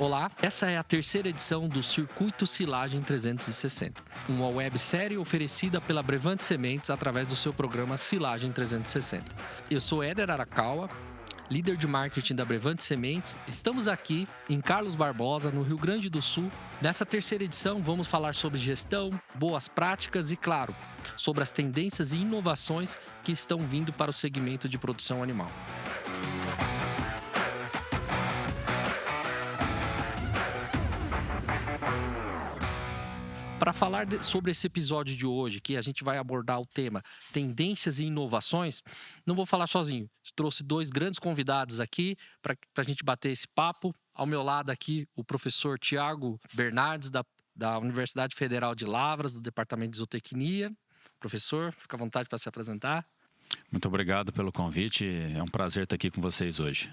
Olá, essa é a terceira edição do Circuito Silagem 360, uma websérie oferecida pela Brevante Sementes através do seu programa Silagem 360. Eu sou Éder Arakawa, líder de marketing da Brevante Sementes. Estamos aqui em Carlos Barbosa, no Rio Grande do Sul. Nessa terceira edição vamos falar sobre gestão, boas práticas e, claro, sobre as tendências e inovações que estão vindo para o segmento de produção animal. Para falar sobre esse episódio de hoje, que a gente vai abordar o tema tendências e inovações, não vou falar sozinho. Trouxe dois grandes convidados aqui para a gente bater esse papo. Ao meu lado aqui, o professor Tiago Bernardes, da Universidade Federal de Lavras, do Departamento de Zootecnia. Professor, fica à vontade para se apresentar. Muito obrigado pelo convite. É um prazer estar aqui com vocês hoje.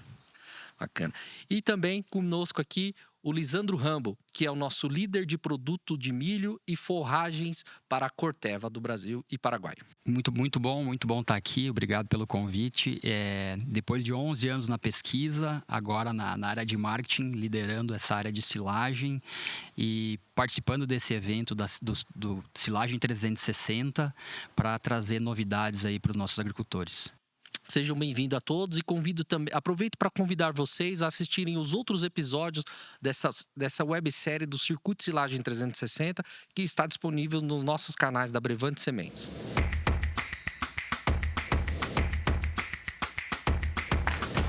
Bacana. E também conosco aqui o Lisandro Rambo, que é o nosso líder de produto de milho e forragens para a Corteva do Brasil e Paraguai. Muito bom estar aqui. Obrigado pelo convite. Depois de 11 anos na pesquisa, agora na área de marketing, liderando essa área de silagem e participando desse evento do Silagem 360 para trazer novidades aí para os nossos agricultores. Sejam bem-vindos a todos e aproveito para convidar vocês a assistirem os outros episódios dessa websérie do Circuito Silagem 360, que está disponível nos nossos canais da Brevante Sementes.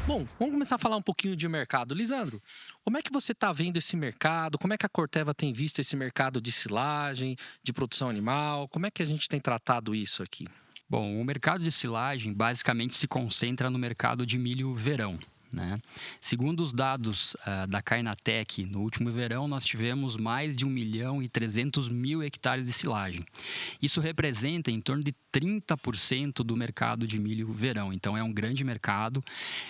Bom, vamos começar a falar um pouquinho de mercado. Lisandro, como é que você está vendo esse mercado? Como é que a Corteva tem visto esse mercado de silagem, de produção animal? Como é que a gente tem tratado isso aqui? Bom, o mercado de silagem basicamente se concentra no mercado de milho verão, né? Segundo os dados da Kainatec, no último verão nós tivemos mais de 1.300.000 hectares de silagem. Isso representa em torno de 30% do mercado de milho verão. Então é um grande mercado.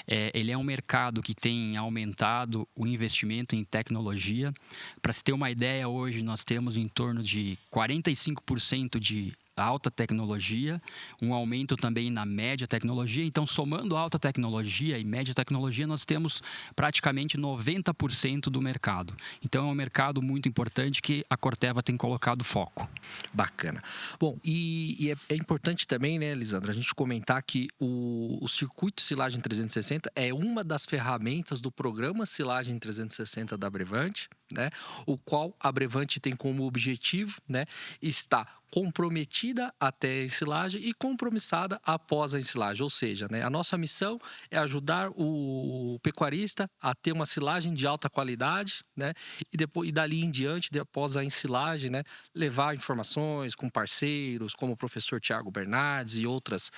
Ele é um mercado que tem aumentado o investimento em tecnologia. Para se ter uma ideia, hoje nós temos em torno de 45% de alta tecnologia, um aumento também na média tecnologia. Então, somando alta tecnologia e média tecnologia, nós temos praticamente 90% do mercado. Então, é um mercado muito importante que a Corteva tem colocado foco. Bacana. Bom, e é importante também, né, Lisandro, a gente comentar que o Circuito Silagem 360 é uma das ferramentas do programa Silagem 360 da Brevante, né, o qual a Brevante tem como objetivo, né, estar comprometida até a ensilagem e compromissada após a ensilagem. Ou seja, né, a nossa missão é ajudar o pecuarista a ter uma silagem de alta qualidade, né, e dali em diante, após a ensilagem, né, levar informações com parceiros, como o professor Tiago Bernardes e outros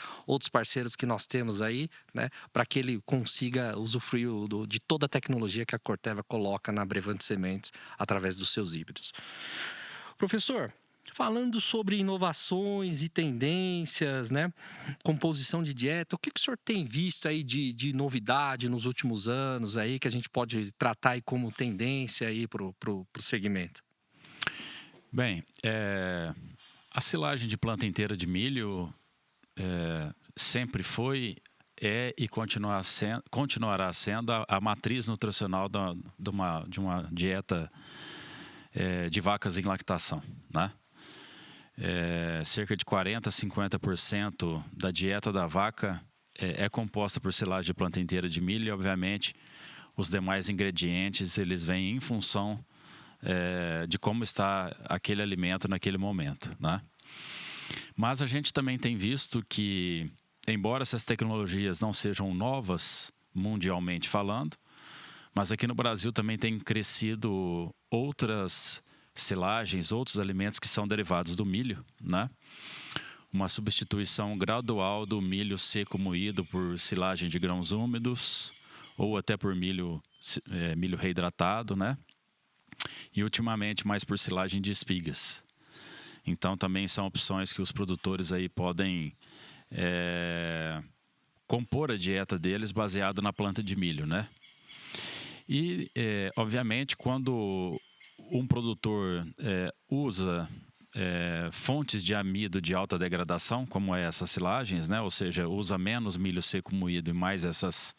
parceiros que nós temos aí, né, para que ele consiga usufruir de toda a tecnologia que a Corteva coloca na Brevante Sementes através dos seus híbridos. Professor, falando sobre inovações e tendências, né? Composição de dieta, o que o senhor tem visto aí de novidade nos últimos anos aí que a gente pode tratar aí como tendência aí pro segmento? Bem, a silagem de planta inteira de milho sempre foi, e continuará sendo a matriz nutricional de uma dieta de vacas em lactação, né? Cerca de 40% a 50% da dieta da vaca é composta por silagem de planta inteira de milho e, obviamente, os demais ingredientes eles vêm em função de como está aquele alimento naquele momento, né? Mas a gente também tem visto que, embora essas tecnologias não sejam novas mundialmente falando, mas aqui no Brasil também tem crescido outras silagens, outros alimentos que são derivados do milho, né? Uma substituição gradual do milho seco moído por silagem de grãos úmidos ou até por milho reidratado, né? E ultimamente mais por silagem de espigas. Então também são opções que os produtores aí podem compor a dieta deles baseado na planta de milho, né? E, obviamente, quando um produtor usa fontes de amido de alta degradação, como essas silagens, né? Ou seja, usa menos milho seco moído e mais essas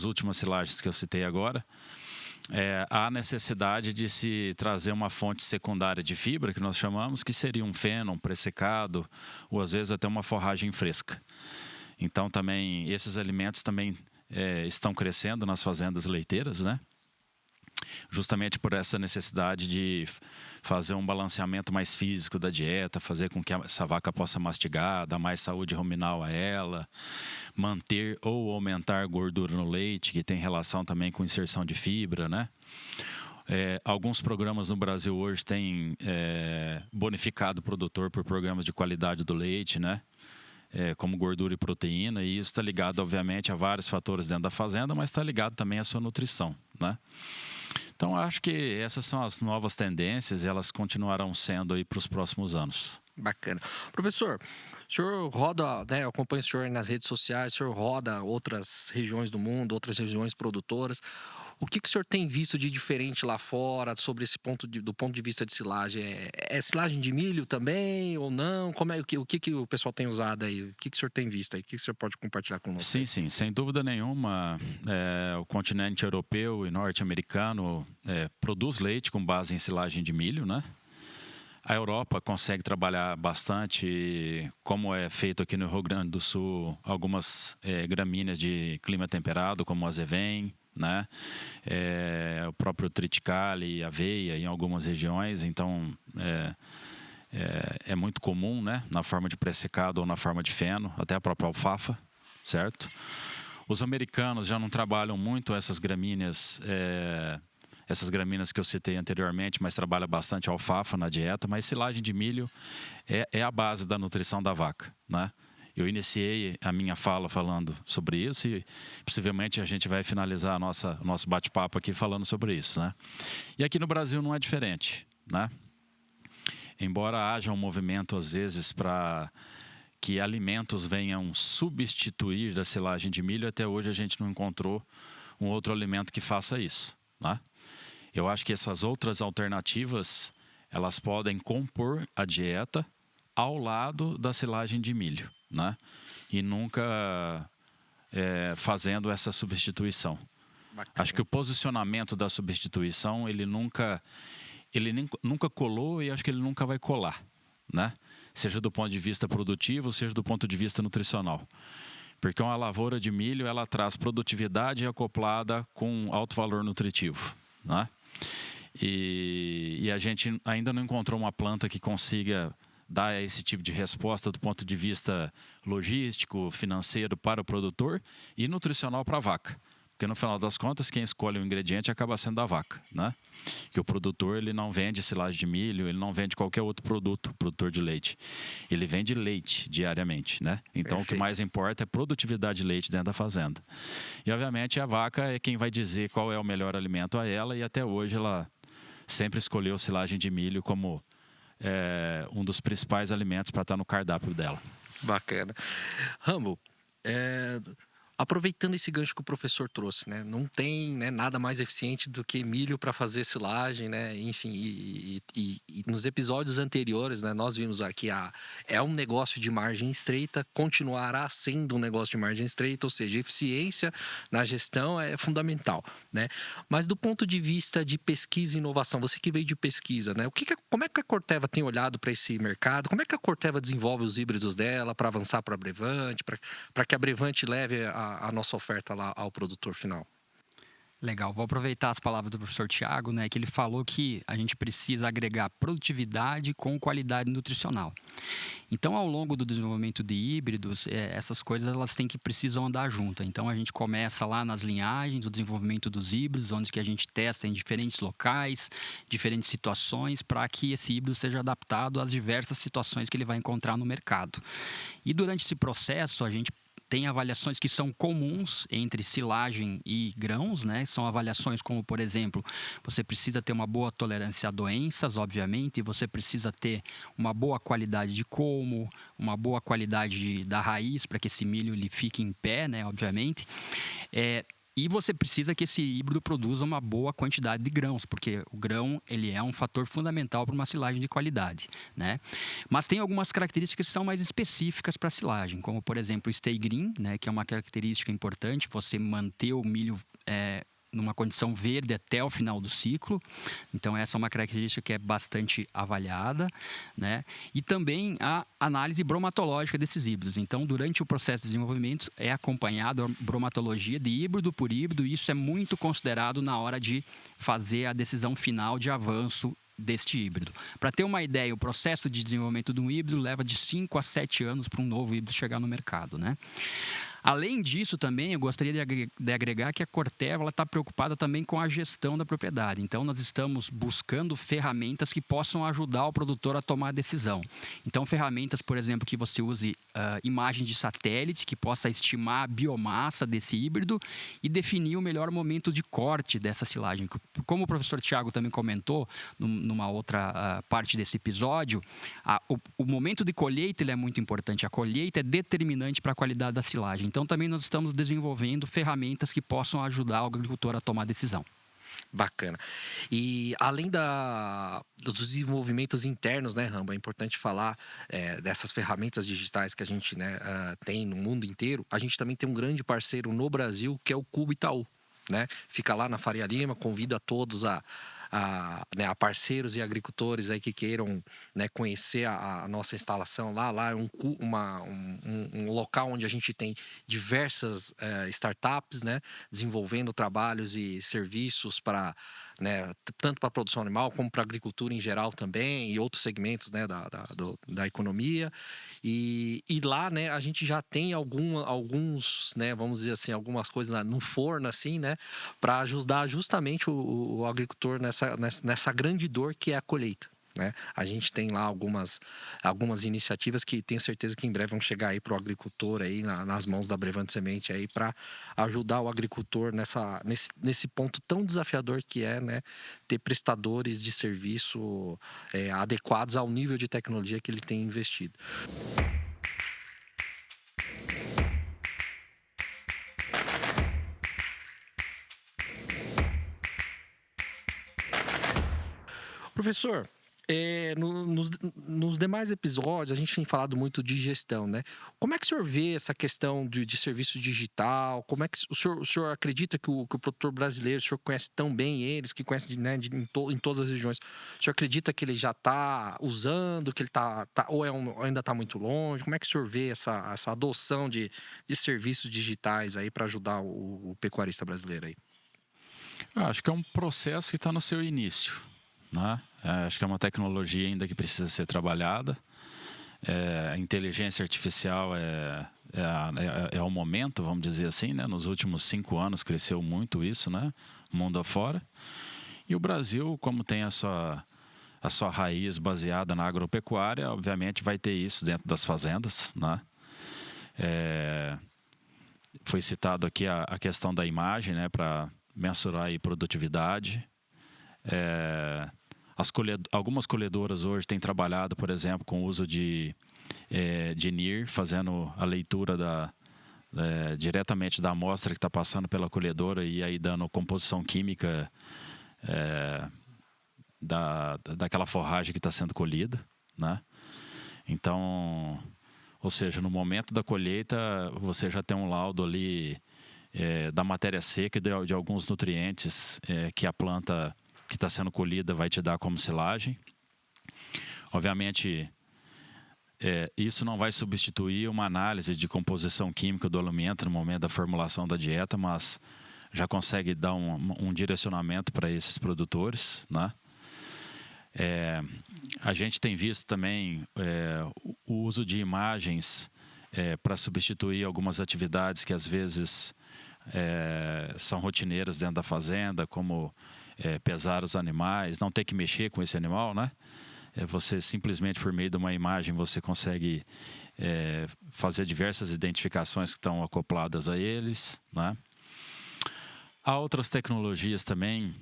últimas silagens que eu citei agora, há necessidade de se trazer uma fonte secundária de fibra, que nós chamamos, que seria um feno, um pressecado, ou às vezes até uma forragem fresca. Então, também, esses alimentos também estão crescendo nas fazendas leiteiras, né? Justamente por essa necessidade de fazer um balanceamento mais físico da dieta, fazer com que essa vaca possa mastigar, dar mais saúde ruminal a ela, manter ou aumentar gordura no leite, que tem relação também com inserção de fibra, né? Alguns programas no Brasil hoje têm bonificado o produtor por programas de qualidade do leite, né? Como gordura e proteína, e isso está ligado, obviamente, a vários fatores dentro da fazenda, mas está ligado também à sua nutrição, né? Então, acho que essas são as novas tendências e elas continuarão sendo aí para os próximos anos. Bacana. Professor, o senhor roda, né, eu acompanho o senhor nas redes sociais, o senhor roda outras regiões do mundo, outras regiões produtoras. O que o senhor tem visto de diferente lá fora sobre esse do ponto de vista de silagem? É silagem de milho também ou não? O que o pessoal tem usado aí? O que o senhor tem visto aí? O que o senhor pode compartilhar conosco? Sim, sem dúvida nenhuma. O continente europeu e norte-americano produz leite com base em silagem de milho, né? A Europa consegue trabalhar bastante, como é feito aqui no Rio Grande do Sul, algumas gramíneas de clima temperado, como o azevém, né? O próprio triticale, aveia em algumas regiões, então é muito comum, né? Na forma de pré-secado ou na forma de feno, até a própria alfafa, certo? Os americanos já não trabalham muito essas gramíneas que eu citei anteriormente, mas trabalha bastante alfafa na dieta, mas silagem de milho é a base da nutrição da vaca, né? Eu iniciei a minha fala falando sobre isso e possivelmente a gente vai finalizar o nosso bate-papo aqui falando sobre isso, né? E aqui no Brasil não é diferente, né? Embora haja um movimento, às vezes, para que alimentos venham substituir da silagem de milho, até hoje a gente não encontrou um outro alimento que faça isso, né? Eu acho que essas outras alternativas, elas podem compor a dieta ao lado da silagem de milho, né? E nunca fazendo essa substituição. Bacana. Acho que o posicionamento da substituição, ele nunca colou e acho que ele nunca vai colar, né? Seja do ponto de vista produtivo, seja do ponto de vista nutricional. Porque uma lavoura de milho, ela traz produtividade acoplada com alto valor nutritivo, né? E a gente ainda não encontrou uma planta que consiga dar esse tipo de resposta do ponto de vista logístico, financeiro para o produtor e nutricional para a vaca. Porque no final das contas, quem escolhe o ingrediente acaba sendo a vaca, né? Que o produtor, ele não vende silagem de milho, ele não vende qualquer outro produto, produtor de leite. Ele vende leite diariamente, né? Então, Perfeito. O que mais importa é produtividade de leite dentro da fazenda. E, obviamente, a vaca é quem vai dizer qual é o melhor alimento a ela e até hoje ela sempre escolheu silagem de milho como um dos principais alimentos para estar no cardápio dela. Bacana. Rambo, aproveitando esse gancho que o professor trouxe, né? Não tem, né, nada mais eficiente do que milho para fazer silagem, né? Enfim, e nos episódios anteriores, né, nós vimos aqui é um negócio de margem estreita, continuará sendo um negócio de margem estreita, ou seja, eficiência na gestão é fundamental, né? Mas do ponto de vista de pesquisa e inovação, você que veio de pesquisa, né? Como é que a Corteva tem olhado para esse mercado? Como é que a Corteva desenvolve os híbridos dela para avançar para a Brevante, para que a Brevante leve a nossa oferta lá ao produtor final? Legal, vou aproveitar as palavras do professor Tiago, né, que ele falou que a gente precisa agregar produtividade com qualidade nutricional. Então, ao longo do desenvolvimento de híbridos, essas coisas elas precisam andar juntas. Então, a gente começa lá nas linhagens, o desenvolvimento dos híbridos, onde que a gente testa em diferentes locais, diferentes situações, para que esse híbrido seja adaptado às diversas situações que ele vai encontrar no mercado. E durante esse processo, a gente tem avaliações que são comuns entre silagem e grãos, né? São avaliações como, por exemplo, você precisa ter uma boa tolerância a doenças, obviamente, e você precisa ter uma boa qualidade de colmo, uma boa qualidade da raiz para que esse milho ele fique em pé, né? Obviamente. E você precisa que esse híbrido produza uma boa quantidade de grãos, porque o grão ele é um fator fundamental para uma silagem de qualidade, né? Mas tem algumas características que são mais específicas para a silagem, como, por exemplo, o stay green, né, que é uma característica importante, você manter o milho numa condição verde até o final do ciclo. Então, essa é uma característica que é bastante avaliada, né? E também a análise bromatológica desses híbridos. Então, durante o processo de desenvolvimento, é acompanhado a bromatologia de híbrido por híbrido, e isso é muito considerado na hora de fazer a decisão final de avanço deste híbrido. Para ter uma ideia, o processo de desenvolvimento de um híbrido leva de 5 a 7 anos para um novo híbrido chegar no mercado, né? Além disso, também, eu gostaria de agregar que a Corteva está preocupada também com a gestão da propriedade. Então, nós estamos buscando ferramentas que possam ajudar o produtor a tomar a decisão. Então, ferramentas, por exemplo, que você use imagem de satélite, que possa estimar a biomassa desse híbrido e definir o melhor momento de corte dessa silagem. Como o professor Tiago também comentou, numa outra parte desse episódio, o momento de colheita ele é muito importante. A colheita é determinante para a qualidade da silagem. Então, também nós estamos desenvolvendo ferramentas que possam ajudar o agricultor a tomar decisão. Bacana. E além dos desenvolvimentos internos, né, Rambo? É importante falar dessas ferramentas digitais que a gente, né, tem no mundo inteiro. A gente também tem um grande parceiro no Brasil, que é o Cubo Itaú, né? Fica lá na Faria Lima, convido a todos a parceiros e agricultores aí que queiram, né, conhecer a nossa instalação lá. Lá é um local onde a gente tem diversas startups, né, desenvolvendo trabalhos e serviços para, né, tanto para a produção animal como para a agricultura em geral também, e outros segmentos, né, da economia. E lá, né, a gente já tem alguns, né, vamos dizer assim, algumas coisas no forno, assim, né, para ajudar justamente o agricultor nessa grande dor que é a colheita, né? A gente tem lá algumas iniciativas que tenho certeza que em breve vão chegar aí para o agricultor aí nas mãos da Brevante Semente aí, para ajudar o agricultor nesse ponto tão desafiador que é, né, ter prestadores de serviço adequados ao nível de tecnologia que ele tem investido. Professor, nos demais episódios a gente tem falado muito de gestão, né? Como é que o senhor vê essa questão de serviço digital? Como é que o senhor acredita que o produtor brasileiro, o senhor conhece tão bem eles, que conhece, né, em todas as regiões, o senhor acredita que ele já está usando, que ele ou ainda está muito longe? Como é que o senhor vê essa adoção de serviços digitais aí para ajudar o pecuarista brasileiro aí? Acho que é um processo que está no seu início, né? Acho que é uma tecnologia ainda que precisa ser trabalhada. A inteligência artificial é o momento, vamos dizer assim, né? Nos últimos 5 anos cresceu muito isso, né? Mundo afora. E o Brasil, como tem a sua raiz baseada na agropecuária, obviamente vai ter isso dentro das fazendas, né? Foi citado aqui a questão da imagem, né? Para mensurar aí produtividade. Algumas colhedoras hoje têm trabalhado, por exemplo, com o uso de NIR, fazendo a leitura diretamente da amostra que está passando pela colhedora e aí dando composição química daquela forragem que está sendo colhida, né? Então, ou seja, no momento da colheita, você já tem um laudo ali da matéria seca e de alguns nutrientes que a planta que está sendo colhida vai te dar como silagem. Obviamente, isso não vai substituir uma análise de composição química do alimento no momento da formulação da dieta, mas já consegue dar um direcionamento para esses produtores, né? A gente tem visto também o uso de imagens para substituir algumas atividades que às vezes são rotineiras dentro da fazenda, como pesar os animais, não ter que mexer com esse animal, né? Você simplesmente por meio de uma imagem você consegue fazer diversas identificações que estão acopladas a eles, né? Há outras tecnologias também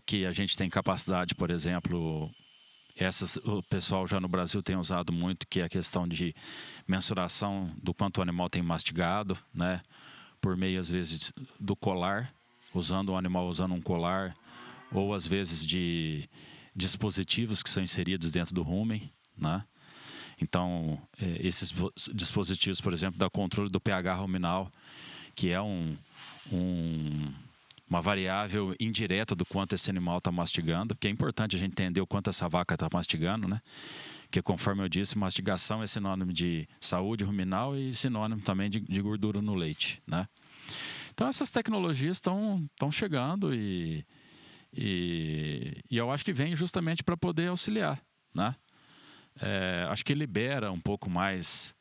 que a gente tem capacidade, por exemplo, o pessoal já no Brasil tem usado muito, que é a questão de mensuração do quanto o animal tem mastigado, né? Por meio, às vezes, do colar, o animal usando um colar, ou às vezes de dispositivos que são inseridos dentro do rumen, né? Então, esses dispositivos, por exemplo, dão controle do pH ruminal, que é um uma variável indireta do quanto esse animal está mastigando, porque é importante a gente entender o quanto essa vaca está mastigando, né? Porque, conforme eu disse, mastigação é sinônimo de saúde ruminal e sinônimo também de gordura no leite, né? Então, essas tecnologias estão chegando e eu acho que vem justamente para poder auxiliar, né? Acho que libera um pouco mais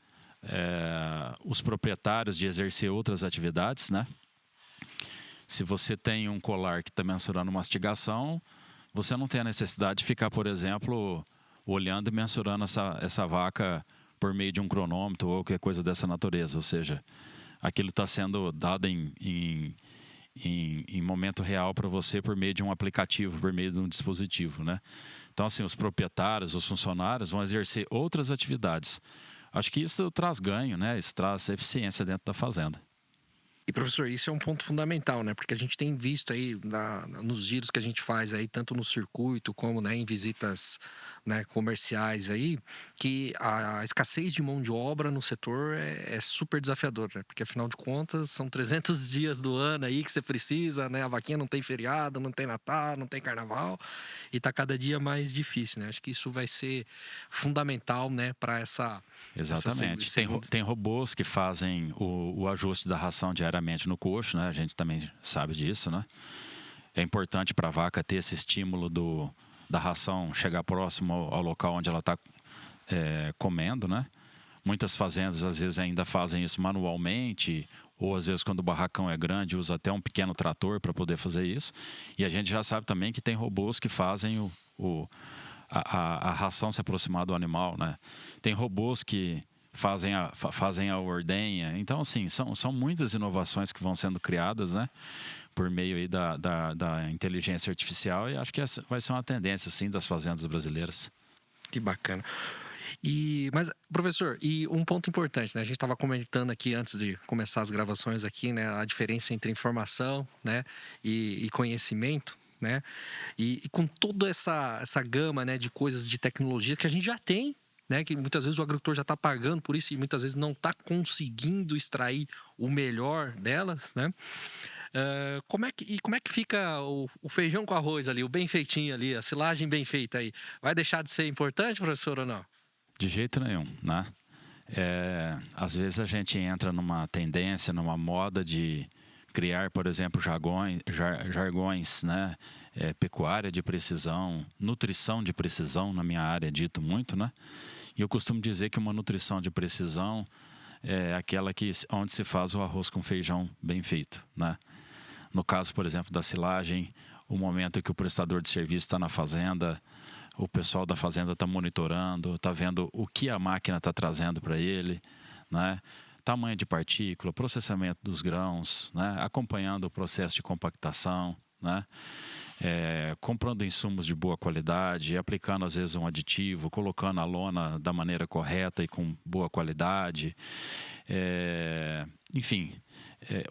os proprietários de exercer outras atividades, né? Se você tem um colar que está mensurando mastigação, você não tem a necessidade de ficar, por exemplo, olhando e mensurando essa vaca por meio de um cronômetro ou qualquer coisa dessa natureza. Ou seja, aquilo está sendo dado em momento real para você por meio de um aplicativo, por meio de um dispositivo, né? Então, assim, os proprietários, os funcionários vão exercer outras atividades. Acho que isso traz ganho, né? Isso traz eficiência dentro da fazenda. E, professor, isso é um ponto fundamental, né? Porque a gente tem visto aí nos giros que a gente faz aí, tanto no circuito como, né, em visitas, né, comerciais aí, que a escassez de mão de obra no setor é super desafiador, né? Porque, afinal de contas, são 300 dias do ano aí que você precisa, né? A vaquinha não tem feriado, não tem Natal, não tem Carnaval e tá cada dia mais difícil, né? Acho que isso vai ser fundamental, né, para essa... Exatamente. Tem robôs que fazem o ajuste da ração diariamente no coxo, né? A gente também sabe disso, né? É importante para a vaca ter esse estímulo da ração chegar próximo ao local onde ela está comendo, né? Muitas fazendas às vezes ainda fazem isso manualmente, ou às vezes quando o barracão é grande usa até um pequeno trator para poder fazer isso. E a gente já sabe também que tem robôs que fazem a ração se aproximar do animal, né? Tem robôs que fazem a ordenha. Então, assim, são muitas inovações que vão sendo criadas, né? Por meio aí da inteligência artificial, e acho que essa vai ser uma tendência, sim, das fazendas brasileiras. Que bacana. Mas, professor, e um ponto importante, né? A gente estava comentando aqui antes de começar as gravações aqui, né? A diferença entre informação, né, e conhecimento, né? E com toda essa gama, né, de coisas, de tecnologia que a gente já tem, né? Que muitas vezes o agricultor já está pagando por isso e muitas vezes não está conseguindo extrair o melhor delas, né? Como é que fica o feijão com arroz ali, o bem feitinho ali, a silagem bem feita aí? Vai deixar de ser importante, professor, ou não? De jeito nenhum, né? Às vezes a gente entra numa tendência, numa moda de criar, por exemplo, jargões, né? Pecuária de precisão, nutrição de precisão, na minha área é dito muito, né? E eu costumo dizer que uma nutrição de precisão é aquela onde se faz o arroz com feijão bem feito, né? No caso, por exemplo, da silagem, o momento em que o prestador de serviço está na fazenda, o pessoal da fazenda está monitorando, está vendo o que a máquina está trazendo para ele, né? Tamanho de partícula, processamento dos grãos, né? Acompanhando o processo de compactação, né? Comprando insumos de boa qualidade, aplicando às vezes um aditivo, colocando a lona da maneira correta e com boa qualidade. Enfim,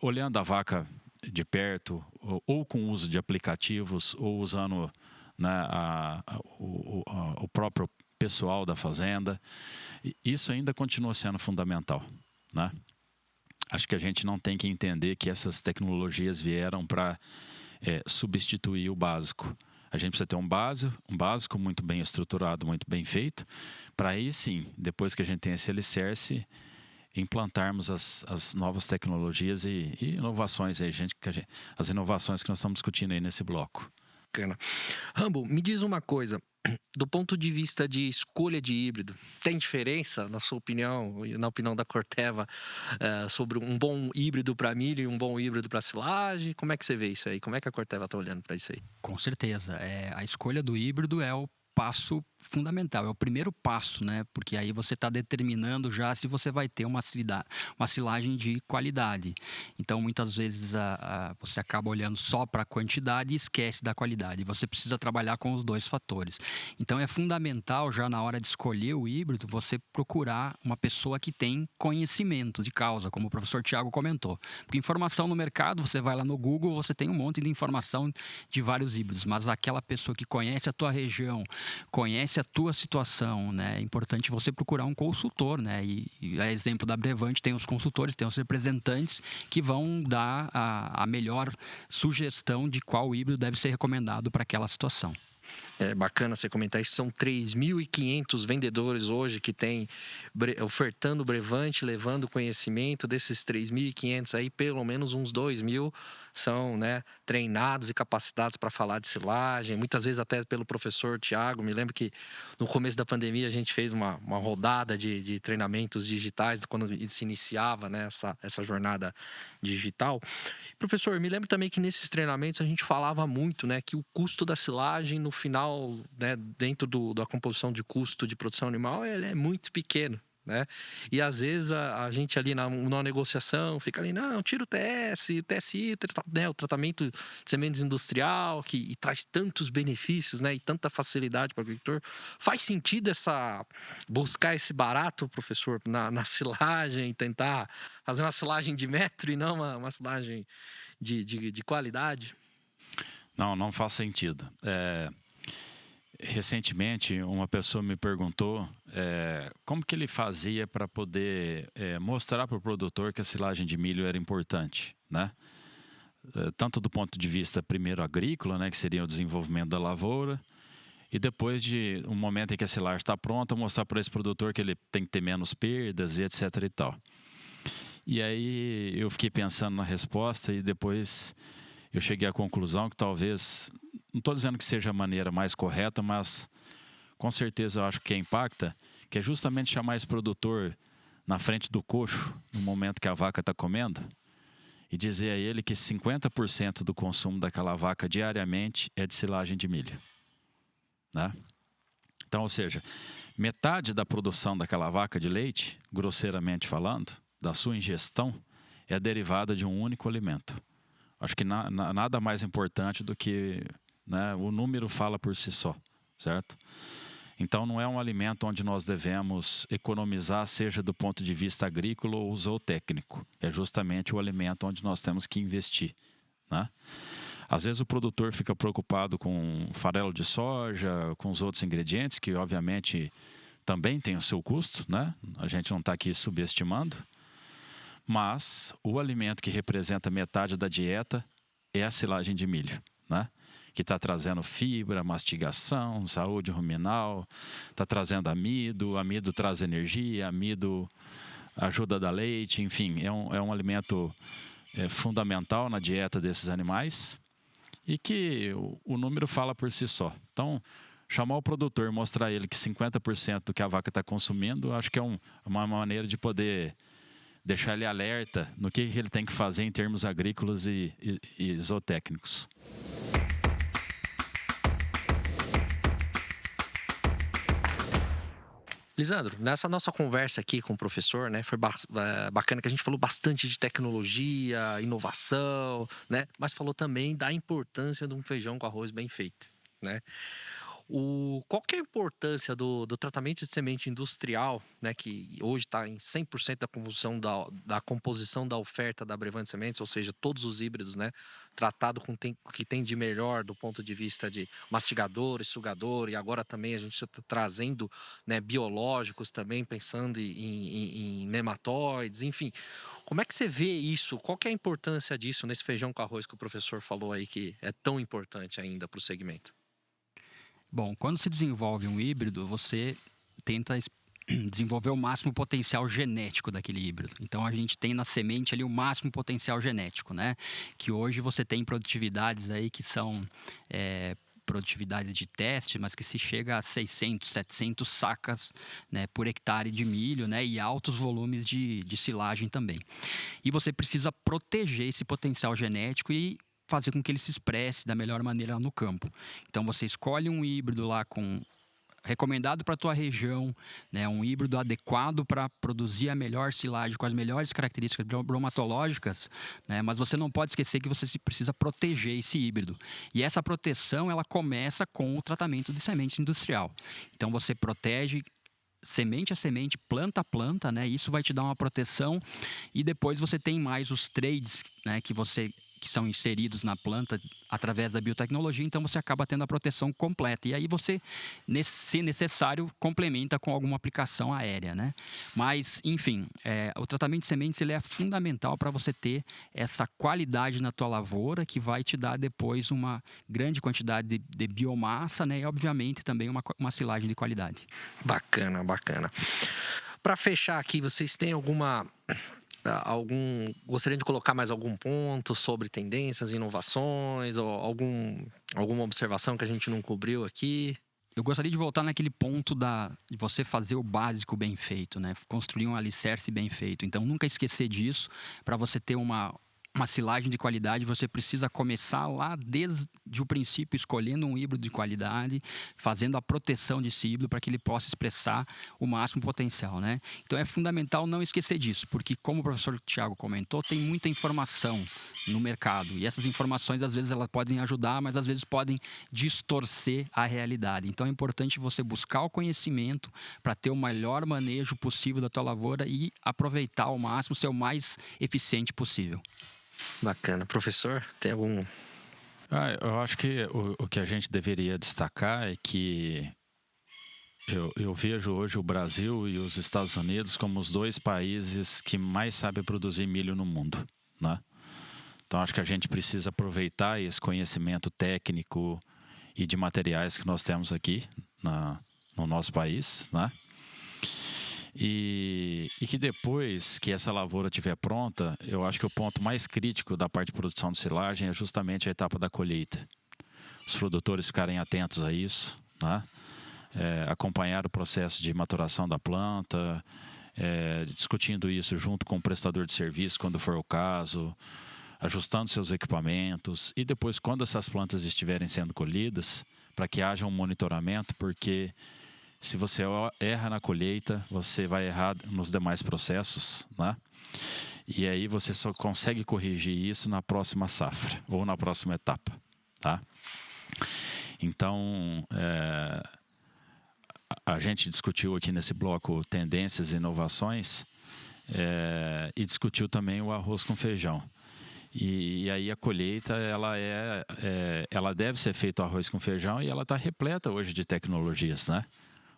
olhando a vaca de perto, ou com uso de aplicativos, ou usando, né, o próprio pessoal da fazenda. Isso ainda continua sendo fundamental, né? Acho que a gente não tem que entender que essas tecnologias vieram para substituir o básico. A gente precisa ter um básico muito bem estruturado, muito bem feito, para aí sim, depois que a gente tem esse alicerce, implantarmos as novas tecnologias e inovações aí, as inovações que nós estamos discutindo aí nesse bloco. Bacana. Rambo, me diz uma coisa, do ponto de vista de escolha de híbrido, tem diferença, na sua opinião e na opinião da Corteva, sobre um bom híbrido para milho e um bom híbrido para silagem? Como é que você vê isso aí? Como é que a Corteva está olhando para isso aí? Com certeza. A escolha do híbrido é o passo fundamental, é o primeiro passo, né? Porque aí você está determinando já se você vai ter uma silagem de qualidade. Então, muitas vezes você acaba olhando só para a quantidade e esquece da qualidade. Você precisa trabalhar com os dois fatores. Então, é fundamental já na hora de escolher o híbrido, você procurar uma pessoa que tem conhecimento de causa, como o professor Tiago comentou. Porque informação no mercado, você vai lá no Google, você tem um monte de informação de vários híbridos, mas aquela pessoa que conhece a tua região, conhece a tua situação, né? É importante você procurar um consultor, né? E a exemplo da Brevante, tem os consultores, tem os representantes que vão dar a melhor sugestão de qual híbrido deve ser recomendado para aquela situação. É bacana você comentar isso. São 3.500 vendedores hoje que tem ofertando Brevante, levando conhecimento. Desses 3.500 aí, pelo menos uns 2.000 são, né, treinados e capacitados para falar de silagem. Muitas vezes até pelo professor Tiago. Me lembro que no começo da pandemia a gente fez uma rodada de treinamentos digitais quando se iniciava, né, essa jornada digital. Professor, me lembro também que nesses treinamentos a gente falava muito, né, que o custo da silagem no final, né, dentro da composição de custo de produção animal, ele é muito pequeno, né? E às vezes a gente ali na negociação fica ali, não, tira o TSI, né, o tratamento de sementes industrial, que traz tantos benefícios, né, e tanta facilidade para o agricultor. Faz sentido buscar esse barato, professor, na silagem, tentar fazer uma silagem de metro e não uma silagem de qualidade? Não faz sentido. Recentemente, uma pessoa me perguntou como que ele fazia para poder mostrar para o produtor que a silagem de milho era importante, né? Tanto do ponto de vista primeiro agrícola, né, que seria o desenvolvimento da lavoura, e depois de um momento em que a silagem está pronta, mostrar para esse produtor que ele tem que ter menos perdas e etc e tal. E aí eu fiquei pensando na resposta e depois eu cheguei à conclusão que talvez, não estou dizendo que seja a maneira mais correta, mas com certeza eu acho que impacta, que é justamente chamar esse produtor na frente do coxo, no momento que a vaca está comendo, e dizer a ele que 50% do consumo daquela vaca diariamente é de silagem de milho, né? Então, ou seja, metade da produção daquela vaca de leite, grosseiramente falando, da sua ingestão, é derivada de um único alimento. Acho que nada mais importante do que, né, o número fala por si só, certo? Então não é um alimento onde nós devemos economizar, seja do ponto de vista agrícola ou zootécnico. É justamente o alimento onde nós temos que investir, né? Às vezes o produtor fica preocupado com farelo de soja, com os outros ingredientes, que obviamente também tem o seu custo, né? A gente não está aqui subestimando. Mas o alimento que representa metade da dieta é a silagem de milho, né? Que está trazendo fibra, mastigação, saúde ruminal, está trazendo amido, amido traz energia, amido ajuda a dar leite, enfim, é um alimento fundamental na dieta desses animais e que o número fala por si só. Então, chamar o produtor e mostrar a ele que 50% do que a vaca está consumindo, acho que é uma maneira de poder deixar ele alerta no que ele tem que fazer em termos agrícolas e zootécnicos. Lisandro, nessa nossa conversa aqui com o professor, né, foi bacana que a gente falou bastante de tecnologia, inovação, né, mas falou também da importância de um feijão com arroz bem feito, né? Qual que é a importância do tratamento de semente industrial, né, que hoje está em 100% da composição da oferta da Brevante Sementes, ou seja, todos os híbridos, né, tratado com o que tem de melhor do ponto de vista de mastigador e sugador, e agora também a gente está trazendo, né, biológicos também, pensando em nematóides, enfim. Como é que você vê isso? Qual que é a importância disso nesse feijão com arroz que o professor falou aí que é tão importante ainda para o segmento? Bom, quando se desenvolve um híbrido, você tenta desenvolver o máximo potencial genético daquele híbrido. Então a gente tem na semente ali o máximo potencial genético, né? Que hoje você tem produtividades aí que são produtividades de teste, mas que se chega a 600, 700 sacas, né, por hectare de milho, né, e altos volumes de silagem também. E você precisa proteger esse potencial genético e fazer com que ele se expresse da melhor maneira no campo. Então você escolhe um híbrido lá recomendado para a tua região, né, um híbrido adequado para produzir a melhor silagem com as melhores características bromatológicas, né, mas você não pode esquecer que você precisa proteger esse híbrido. E essa proteção ela começa com o tratamento de semente industrial. Então você protege semente a semente, planta a planta, né? Isso vai te dar uma proteção e depois você tem mais os trades, né, que você que são inseridos na planta através da biotecnologia, então você acaba tendo a proteção completa. E aí você, se necessário, complementa com alguma aplicação aérea, né? Mas, enfim, o tratamento de sementes ele é fundamental para você ter essa qualidade na tua lavoura, que vai te dar depois uma grande quantidade de biomassa, né? E, obviamente, também uma silagem de qualidade. Bacana, bacana. Para fechar aqui, vocês têm gostariam de colocar mais algum ponto sobre tendências, inovações, ou alguma observação que a gente não cobriu aqui? Eu gostaria de voltar naquele ponto de você fazer o básico bem feito, né? Construir um alicerce bem feito. Então, nunca esquecer disso. Para você ter uma silagem de qualidade, você precisa começar lá desde o princípio, escolhendo um híbrido de qualidade, fazendo a proteção desse híbrido para que ele possa expressar o máximo potencial, né? Então é fundamental não esquecer disso, porque como o professor Thiago comentou, tem muita informação no mercado. E essas informações, às vezes, elas podem ajudar, mas às vezes podem distorcer a realidade. Então é importante você buscar o conhecimento para ter o melhor manejo possível da tua lavoura e aproveitar ao máximo, ser o mais eficiente possível. Bacana. Professor, tem algum... Eu acho que o que a gente deveria destacar é que eu vejo hoje o Brasil e os Estados Unidos como os dois países que mais sabem produzir milho no mundo, né? Então, acho que a gente precisa aproveitar esse conhecimento técnico e de materiais que nós temos aqui no nosso país, né? E que depois que essa lavoura estiver pronta, eu acho que o ponto mais crítico da parte de produção de silagem é justamente a etapa da colheita. Os produtores ficarem atentos a isso, né? Acompanhar o processo de maturação da planta, discutindo isso junto com o prestador de serviço, quando for o caso, ajustando seus equipamentos. E depois, quando essas plantas estiverem sendo colhidas, para que haja um monitoramento, porque se você erra na colheita, você vai errar nos demais processos, né? E aí você só consegue corrigir isso na próxima safra ou na próxima etapa, tá? Então, a gente discutiu aqui nesse bloco tendências e inovações e discutiu também o arroz com feijão. E aí a colheita, ela deve ser feita o arroz com feijão e ela está repleta hoje de tecnologias, né?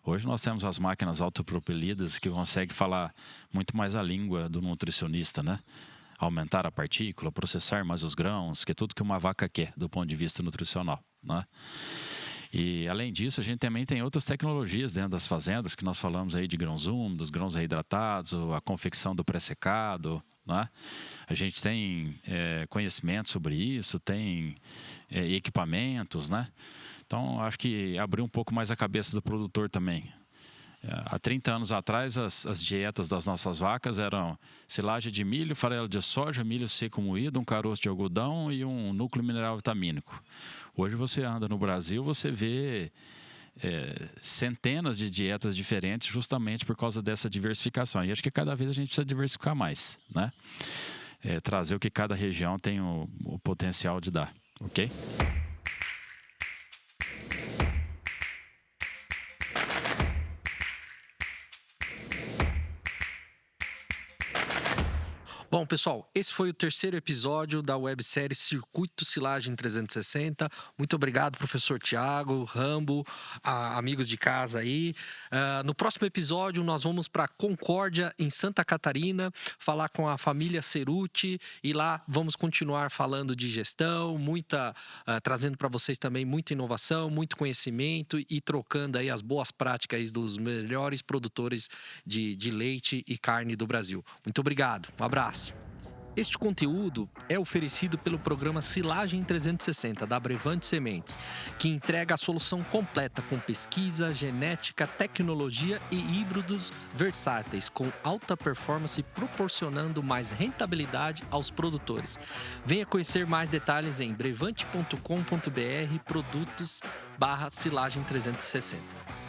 Hoje nós temos as máquinas autopropelidas que conseguem falar muito mais a língua do nutricionista, né? Aumentar a partícula, processar mais os grãos, que é tudo que uma vaca quer do ponto de vista nutricional, né? E além disso, a gente também tem outras tecnologias dentro das fazendas, que nós falamos aí de grãos úmidos, grãos reidratados, a confecção do pré-secado, né? A gente tem conhecimento sobre isso, tem equipamentos, né? Então, acho que abriu um pouco mais a cabeça do produtor também. Há 30 anos atrás, as dietas das nossas vacas eram silagem de milho, farelo de soja, milho seco moído, um caroço de algodão e um núcleo mineral vitamínico. Hoje você anda no Brasil, você vê centenas de dietas diferentes justamente por causa dessa diversificação. E acho que cada vez a gente precisa diversificar mais, né? Trazer o que cada região tem o potencial de dar, ok? Bom, pessoal, esse foi o terceiro episódio da websérie Circuito Silagem 360. Muito obrigado, professor Thiago, Rambo, amigos de casa aí. No próximo episódio, nós vamos para Concórdia, em Santa Catarina, falar com a família Cerutti e lá vamos continuar falando de gestão, trazendo para vocês também muita inovação, muito conhecimento e trocando aí as boas práticas dos melhores produtores de leite e carne do Brasil. Muito obrigado, um abraço. Este conteúdo é oferecido pelo programa Silagem 360 da Abrevante Sementes, que entrega a solução completa com pesquisa, genética, tecnologia e híbridos versáteis, com alta performance proporcionando mais rentabilidade aos produtores. Venha conhecer mais detalhes em brevante.com.br produtos/silagem 360.